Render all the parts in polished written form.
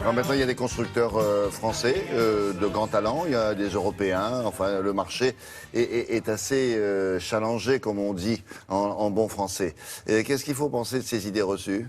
Alors maintenant, il y a des constructeurs français de grand talent, il y a des Européens, enfin le marché est assez challengé, comme on dit en bon français. Qu'est-ce qu'il faut penser de ces idées reçues ?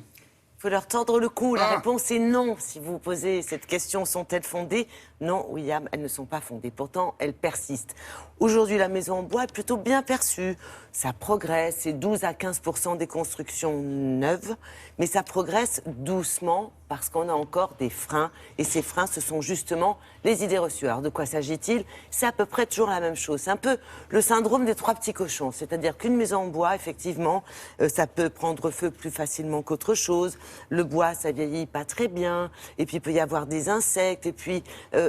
Il faut leur tordre le cou. La réponse est non. Si vous posez cette question, sont-elles fondées? Non, William, elles ne sont pas fondées. Pourtant, elles persistent. Aujourd'hui, la maison en bois est plutôt bien perçue. Ça progresse, c'est 12 à 15% des constructions neuves, mais ça progresse doucement parce qu'on a encore des freins. Et ces freins, ce sont justement les idées reçues. Alors, de quoi s'agit-il? C'est à peu près toujours la même chose. C'est un peu le syndrome des 3 petits cochons. C'est-à-dire qu'une maison en bois, effectivement, ça peut prendre feu plus facilement qu'autre chose. Le bois, ça vieillit pas très bien. Et puis, il peut y avoir des insectes. Et puis,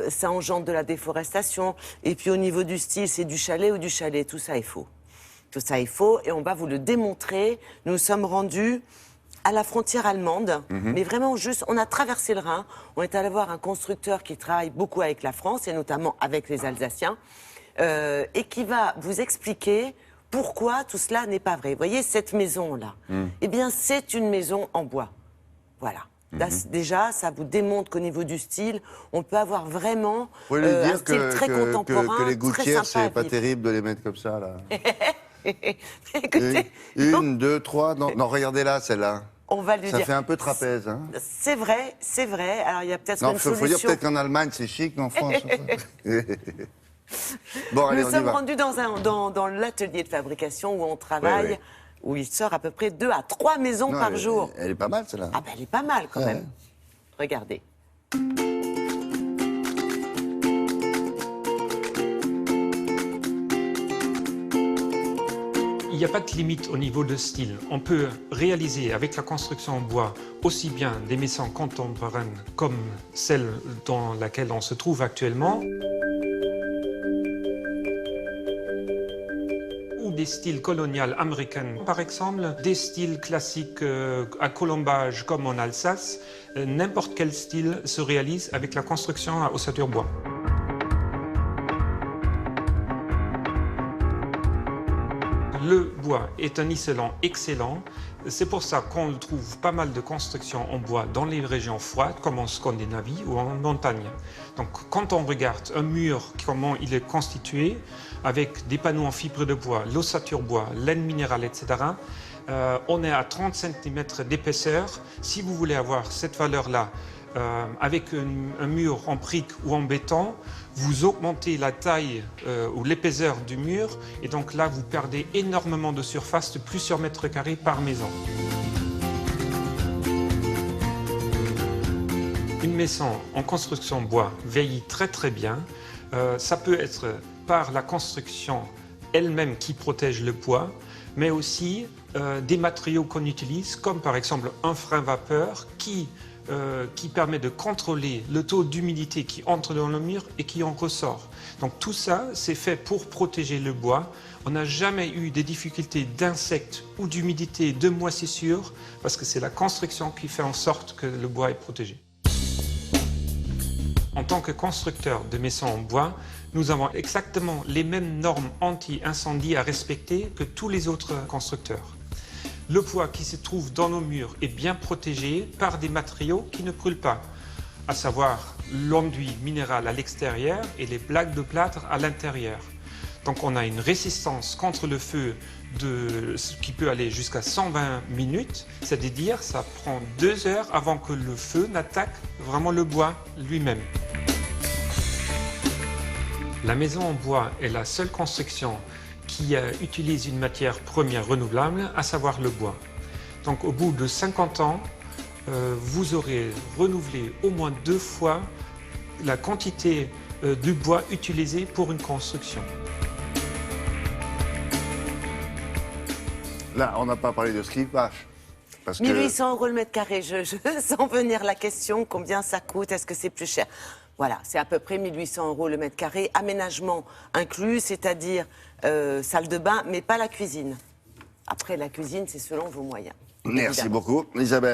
ça engendre de la déforestation. Et puis, au niveau du style, c'est du chalet ou du chalet. Tout ça est faux. Tout ça est faux. Et on va vous le démontrer. Nous sommes rendus à la frontière allemande, mais vraiment juste, on a traversé le Rhin. On est allé voir un constructeur qui travaille beaucoup avec la France, et notamment avec les Alsaciens, et qui va vous expliquer pourquoi tout cela n'est pas vrai. Vous voyez, cette maison-là, eh bien, c'est une maison en bois. Voilà. Là, déjà, ça vous démontre qu'au niveau du style, on peut avoir vraiment Vous pouvez lui un dire style très contemporain, que les gouttières, très sympa c'est pas à vivre. terrible de les mettre comme ça, là. Écoutez, Une, deux, trois. Non, regardez là, celle-là. on va lui Ça dire. fait un peu trapèze, hein. C'est vrai, c'est vrai. Alors, il y a peut-être Non, une faut solution. dire peut-être qu'en Allemagne, c'est chic, mais en France... Bon, allez, Nous on y sommes va. rendus dans l'atelier de fabrication où on travaille, Ouais. où il sort à peu près 2 à 3 maisons Non, par jour. Elle est pas mal, celle-là. Ah ben, elle est pas mal quand Ouais. même. Regardez. Il n'y a pas de limite au niveau de style. On peut réaliser avec la construction en bois aussi bien des maisons contemporaines comme celle dans laquelle on se trouve actuellement, ou des styles coloniaux américains, par exemple, des styles classiques à colombage comme en Alsace. N'importe quel style se réalise avec la construction à ossature bois. Le bois est un isolant excellent. C'est pour ça qu'on trouve pas mal de constructions en bois dans les régions froides, comme en Scandinavie ou en montagne. Donc, quand on regarde un mur, comment il est constitué, avec des panneaux en fibre de bois, l'ossature bois, laine minérale, etc., on est à 30 cm d'épaisseur. Si vous voulez avoir cette valeur-là, avec un mur en brique ou en béton, vous augmentez la taille ou l'épaisseur du mur et donc là vous perdez énormément de surface, de plusieurs mètres carrés par maison. Une maison en construction bois vieillit très très bien. Ça peut être par la construction elle-même qui protège le bois, mais aussi des matériaux qu'on utilise, comme par exemple un frein vapeur qui permet de contrôler le taux d'humidité qui entre dans le mur et qui en ressort. Donc tout ça, c'est fait pour protéger le bois. On n'a jamais eu des difficultés d'insectes ou d'humidité, de moisissure, parce que c'est la construction qui fait en sorte que le bois est protégé. En tant que constructeur de maisons en bois, nous avons exactement les mêmes normes anti-incendie à respecter que tous les autres constructeurs. Le bois qui se trouve dans nos murs est bien protégé par des matériaux qui ne brûlent pas, à savoir l'enduit minéral à l'extérieur et les plaques de plâtre à l'intérieur. Donc on a une résistance contre le feu qui peut aller jusqu'à 120 minutes, c'est-à-dire ça prend 2 heures avant que le feu n'attaque vraiment le bois lui-même. La maison en bois est la seule construction qui utilise une matière première renouvelable, à savoir le bois. Donc au bout de 50 ans, vous aurez renouvelé au moins 2 fois la quantité du bois utilisé pour une construction. Là, on n'a pas parlé de slippage. Parce que... 1800 € le mètre carré. Je sens venir la question, combien ça coûte, est-ce que c'est plus cher? Voilà, c'est à peu près 1800 € le mètre carré, aménagement inclus, c'est-à-dire salle de bain, mais pas la cuisine. Après, la cuisine, c'est selon vos moyens. Merci Évidemment. beaucoup, Isabelle.